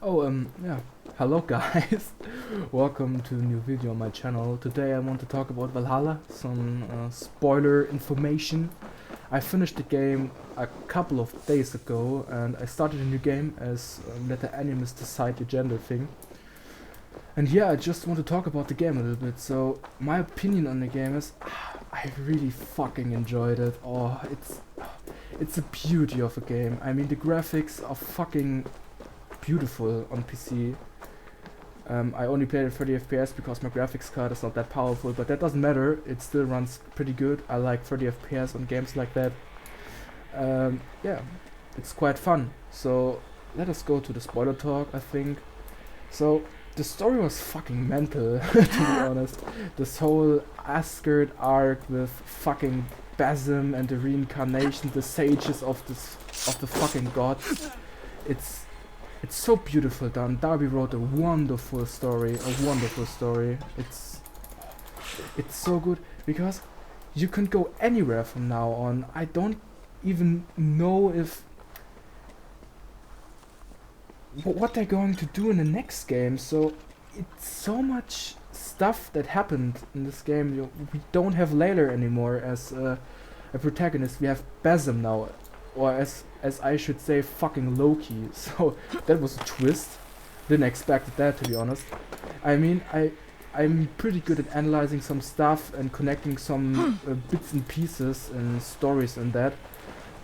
Yeah. Hello guys. Welcome to a new video on my channel. Today I want to talk about Valhalla, some spoiler information. I finished the game a couple of days ago and I started a new game as let the enemies decide the gender thing. And yeah, I just want to talk about the game a little bit. So, my opinion on the game is I really fucking enjoyed it. Oh, it's a beauty of a game. I mean, the graphics are fucking beautiful on PC. I only played at 30 FPS because my graphics card is not that powerful, but that doesn't matter, it still runs pretty good. I like 30 FPS on games like that. Yeah, it's quite fun. So let us go to the spoiler talk, I think. So the story was fucking mental, to be honest. This whole Asgard arc with fucking Basim and the reincarnation, the sages of the fucking gods. It's so beautiful done. Darby wrote a wonderful story. It's so good because you can go anywhere from now on. I don't even know if what they're going to do in the next game. So it's so much stuff that happened in this game. We don't have Layla anymore as a protagonist. We have Basim now, or as I should say, fucking Loki. So that was a twist. Didn't expect that, to be honest. I mean, I'm pretty good at analyzing some stuff and connecting some bits and pieces and stories and that.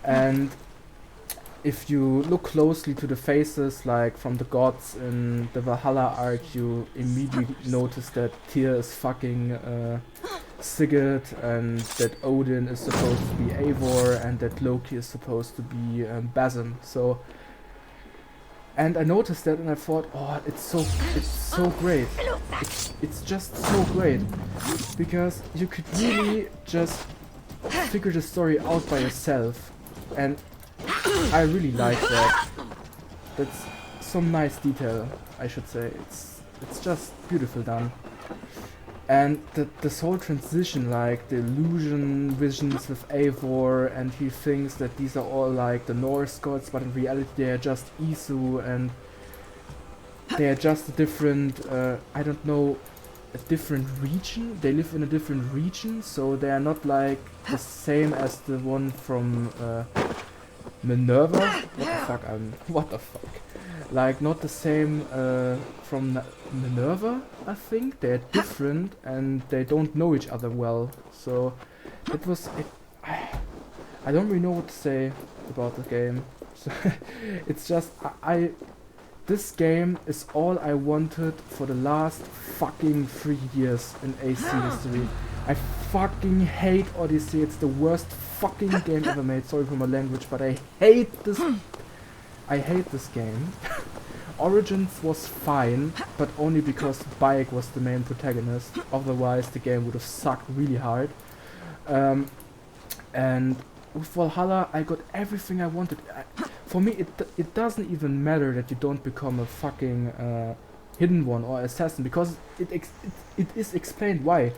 And if you look closely to the faces, like from the gods in the Valhalla arc, you immediately notice that Tyr is fucking Sigurd, and that Odin is supposed to be Eivor, and that Loki is supposed to be Basim. So, and I noticed that, and I thought, oh, it's so great. It's just so great because you could really just figure the story out by yourself, and I really like that. That's some nice detail, I should say. It's just beautiful done. And this whole transition, like the illusion visions with Eivor, and he thinks that these are all like the Norse gods, but in reality they are just Isu, and they are just a different, I don't know, a different region. They live in a different region, so they are not like the same as the one from Minerva. What the fuck? Like, not the same from Minerva, I think. They're different and they don't know each other well. So it was I don't really know what to say about the game. So it's just this game is all I wanted for the last fucking 3 years in AC history. I fucking hate Odyssey. It's the worst fucking game ever made. Sorry for my language, but I hate this game. Origins was fine, but only because Bayek was the main protagonist. Otherwise, the game would have sucked really hard. And with Valhalla, I got everything I wanted. For me, it doesn't even matter that you don't become a fucking hidden one or assassin, because it is explained why.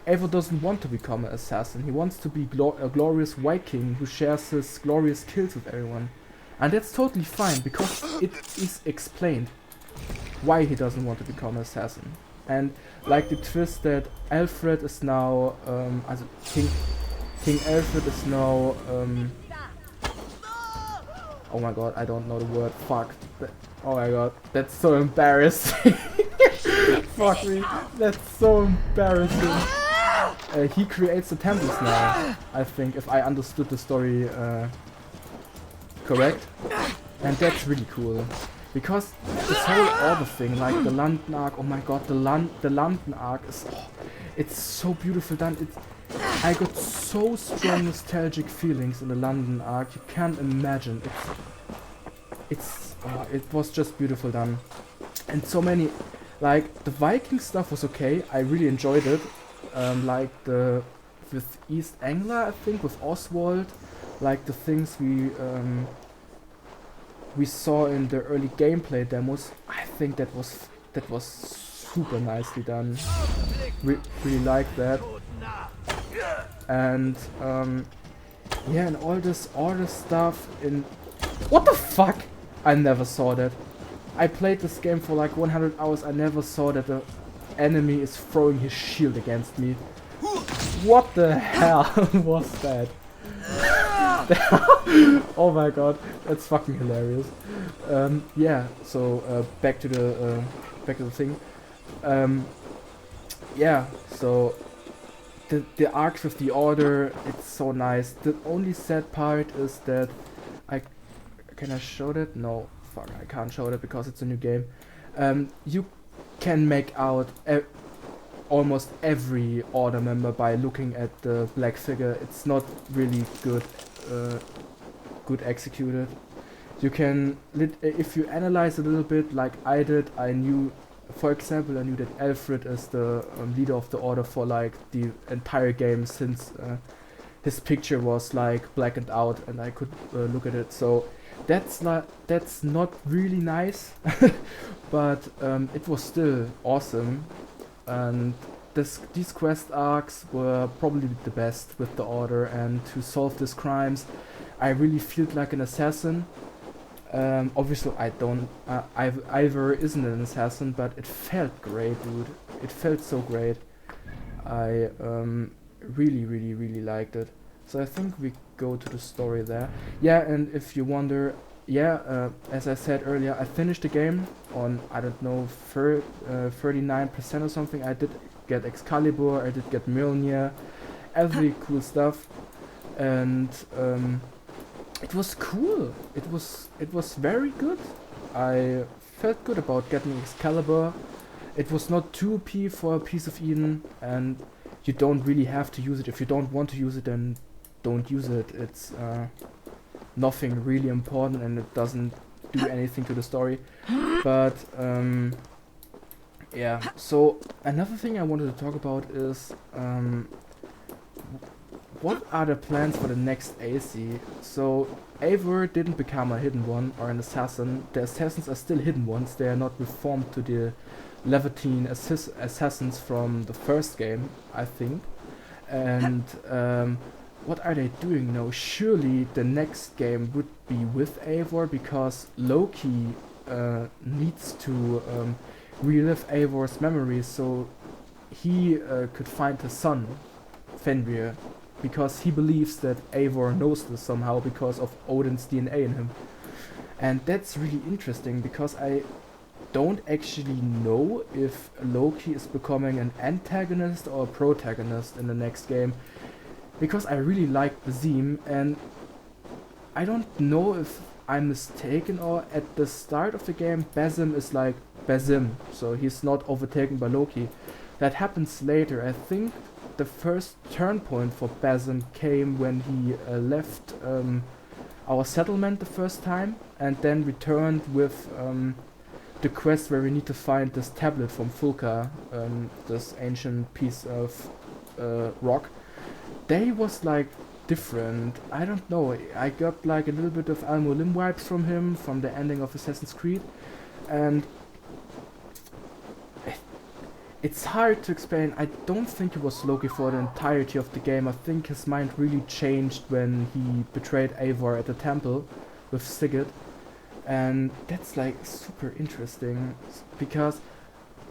Eivor doesn't want to become an assassin. He wants to be a glorious Viking who shares his glorious kills with everyone. And that's totally fine, because it is explained why he doesn't want to become an assassin. And like the twist that Alfred is now, King Alfred is now, oh my god, I don't know the word, fuck. Oh my god, that's so embarrassing. Fuck me, that's so embarrassing. He creates the temples now, I think, if I understood the story correct. And that's really cool. Because this whole order thing, like the London arc, oh my god, the London arc is, it's so beautiful done. I got so strong nostalgic feelings in the London arc, you can't imagine. It was just beautiful done. And so many, like the Viking stuff was okay, I really enjoyed it. Like with East Anglia, I think, with Oswald, like the things we saw in the early gameplay demos. I think that was super nicely done. Really like that. And yeah, and all this stuff in, what the fuck? I never saw that. I played this game for like 100 hours. I never saw that the enemy is throwing his shield against me. What the hell was that? Oh my god, that's fucking hilarious. Yeah, so back to the thing. Yeah, so the arcs with the order, it's so nice. The only sad part is that can I show that? No, fuck, I can't show that because it's a new game. You can make out almost every order member by looking at the black figure. It's not really good executed. You can, if you analyze a little bit like I did, I knew, for example, I knew that Alfred is the leader of the order for like the entire game, since his picture was like blackened out and I could look at it. So that's not really nice, but it was still awesome. And these quest arcs were probably the best with the order, and to solve these crimes I really felt like an assassin. Obviously I don't, Ivor isn't an assassin, but it felt great, dude. It felt so great. I really liked it. So I think we go to the story there. Yeah, and if you wonder, yeah, as I said earlier, I finished the game on, I don't know, 39% or something. I did get Excalibur, I did get Mjolnir, every cool stuff, and it was cool. It was very good. I felt good about getting Excalibur. It was not too OP for a piece of Eden, and you don't really have to use it. If you don't want to use it, then don't use it. It's nothing really important, and it doesn't do anything to the story. But yeah, so another thing I wanted to talk about is what are the plans for the next AC? So Eivor didn't become a hidden one or an assassin. The assassins are still hidden ones. They are not reformed to the Levantine assassins from the first game, I think. And what are they doing now? Surely the next game would be with Eivor, because Loki needs to relive Eivor's memories so he could find his son, Fenrir, because he believes that Eivor knows this somehow because of Odin's DNA in him. And that's really interesting, because I don't actually know if Loki is becoming an antagonist or a protagonist in the next game, because I really like Bazim, and I don't know if I'm mistaken, or at the start of the game Bazim is like Bazim, so he's not overtaken by Loki. That happens later. I think the first turn point for Bazim came when he left our settlement the first time, and then returned with the quest where we need to find this tablet from Fulka, this ancient piece of rock. They was like different. I don't know. I got like a little bit of Al-Mualim vibes from him from the ending of Assassin's Creed, and it's hard to explain. I don't think he was Loki for the entirety of the game. I think his mind really changed when he betrayed Eivor at the temple with Sigurd. And that's like super interesting, because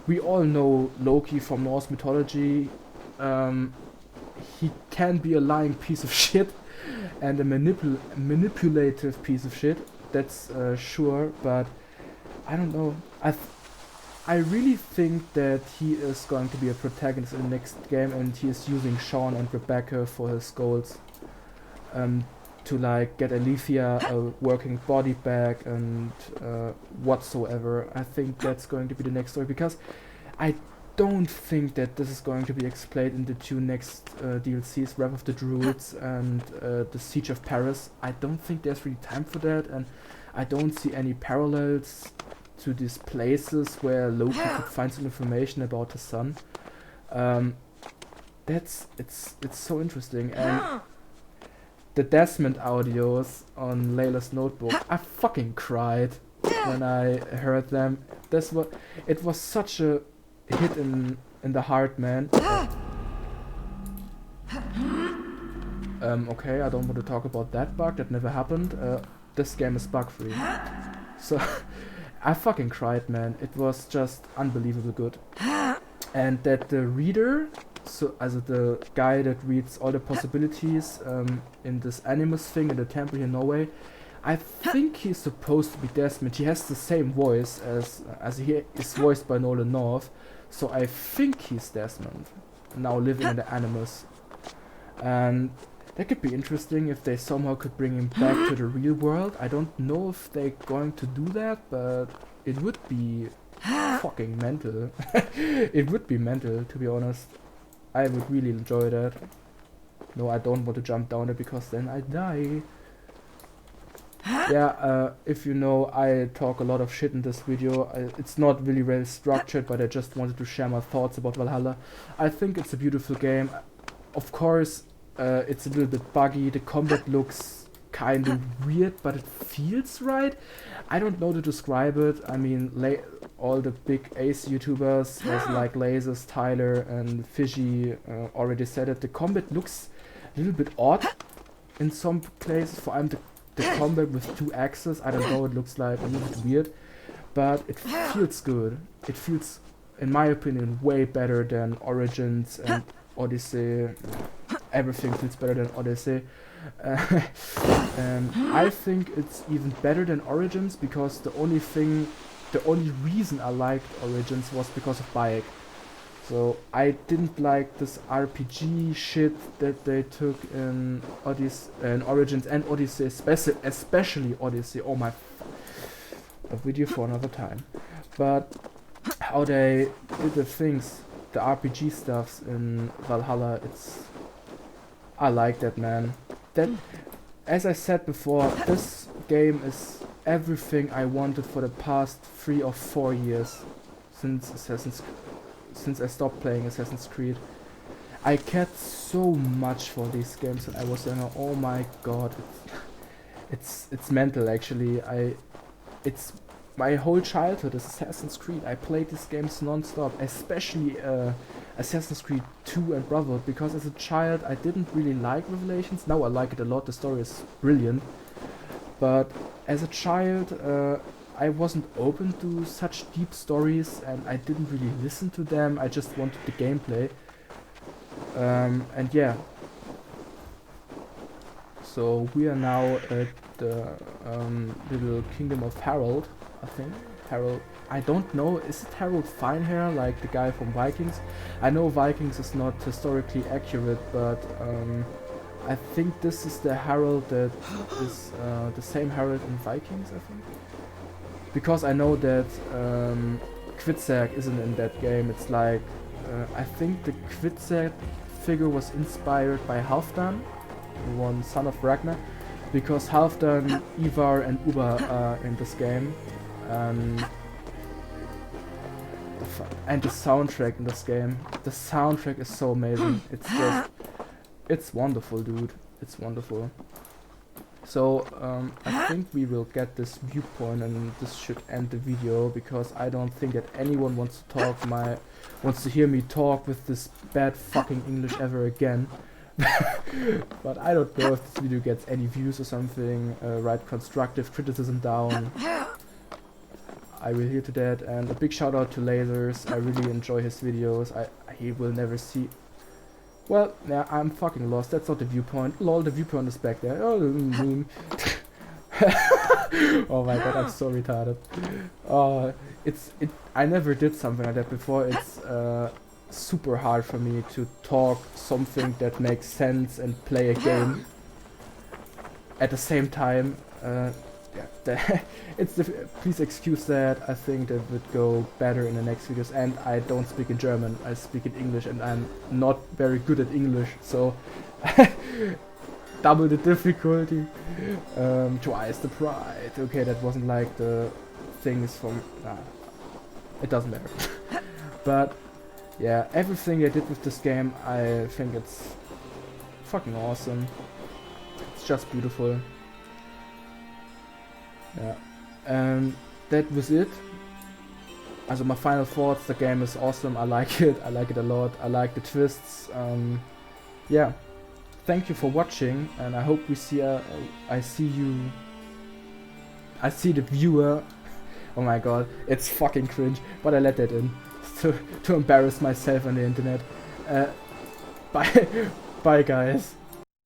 we all know Loki from Norse mythology. He can be a lying piece of shit and a manipulative piece of shit, that's sure, but I don't know. I really think that he is going to be a protagonist in the next game, and he is using Sean and Rebecca for his goals, to like get Alethea a working body back and whatsoever. I think that's going to be the next story, because I don't think that this is going to be explained in the two next DLCs, Wrath of the Druids and the Siege of Paris. I don't think there's really time for that, and I don't see any parallels to these places where Loki could find some information about his son. It's so interesting. And the Desmond audios on Layla's notebook, I fucking cried when I heard them. It was such a hit in the heart, man. Okay, I don't want to talk about that bug. That never happened. This game is bug free. So I fucking cried, man. It was just unbelievable good. And that the reader, so also the guy that reads all the possibilities in this Animus thing in the temple here in Norway, I think he's supposed to be Desmond. He has the same voice as he is voiced by Nolan North, so I think he's Desmond, now living in the Animus. And that could be interesting if they somehow could bring him back to the real world. I don't know if they're going to do that, but it would be fucking mental. It would be mental, to be honest. I would really enjoy that. No, I don't want to jump down there because then I die. Yeah, if you know, I talk a lot of shit in this video. It's not really well structured, but I just wanted to share my thoughts about Valhalla. I think it's a beautiful game. Of course, it's a little bit buggy. The combat looks kind of weird, but it feels right. I don't know to describe it. I mean, all the big Ace YouTubers, like Lasers, Tyler, and Fishy, already said it. The combat looks a little bit odd in some places. For the combat with 2 axes, I don't know, it looks like a little bit weird, but it feels good. It feels, in my opinion, way better than Origins and Odyssey. Everything feels better than Odyssey. I think it's even better than Origins because the only reason I liked Origins was because of Bayek. So I didn't like this RPG shit that they took in Origins and Odyssey, especially Odyssey. Oh my, a video for another time. But how they did the things, the RPG stuffs in Valhalla, I like that, man. That, as I said before, this game is everything I wanted for the past 3 or 4 years since I stopped playing Assassin's Creed. I cared so much for these games when I was younger. Oh my god, it's mental actually. It's my whole childhood is Assassin's Creed. I played these games non-stop, especially Assassin's Creed 2 and Brotherhood, because as a child I didn't really like Revelations. Now I like it a lot, the story is brilliant. But as a child, I wasn't open to such deep stories and I didn't really listen to them. I just wanted the gameplay. And yeah. So we are now at the little kingdom of Harold, I think. Harold, I don't know, is it Harold Finehair, like the guy from Vikings? I know Vikings is not historically accurate, but I think this is the Harold that is the same Harold in Vikings, I think. Because I know that Kvitzek isn't in that game. It's like, I think the Kvitzek figure was inspired by Halfdan, the one son of Ragnar, because Halfdan, Ivar and Uber are in this game. And the soundtrack in this game. The soundtrack is so amazing. It's just, it's wonderful, dude. It's wonderful. So I think we will get this viewpoint and this should end the video because I don't think that anyone wants to hear me talk with this bad fucking English ever again. But I don't know if this video gets any views or something. Write constructive criticism down. I will hear to that, and a big shout out to Lasers. I really enjoy his videos. He will never see. Well, yeah, I'm fucking lost. That's not the viewpoint. Lol, the viewpoint is back there. Oh, oh my god, I'm so retarded. I never did something like that before. It's super hard for me to talk something that makes sense and play a game at the same time. Yeah, please excuse that. I think that would go better in the next videos. And I don't speak in German. I speak in English, and I'm not very good at English. So double the difficulty, twice the pride. Okay, that wasn't like the things from. It doesn't matter. But yeah, everything I did with this game, I think it's fucking awesome. It's just beautiful. Yeah, and that was it. Also my final thoughts, the game is awesome, I like it a lot, I like the twists. Yeah, thank you for watching, and I hope we see I see the viewer Oh my god, it's fucking cringe, but I let that in to embarrass myself on the internet. Bye, bye guys.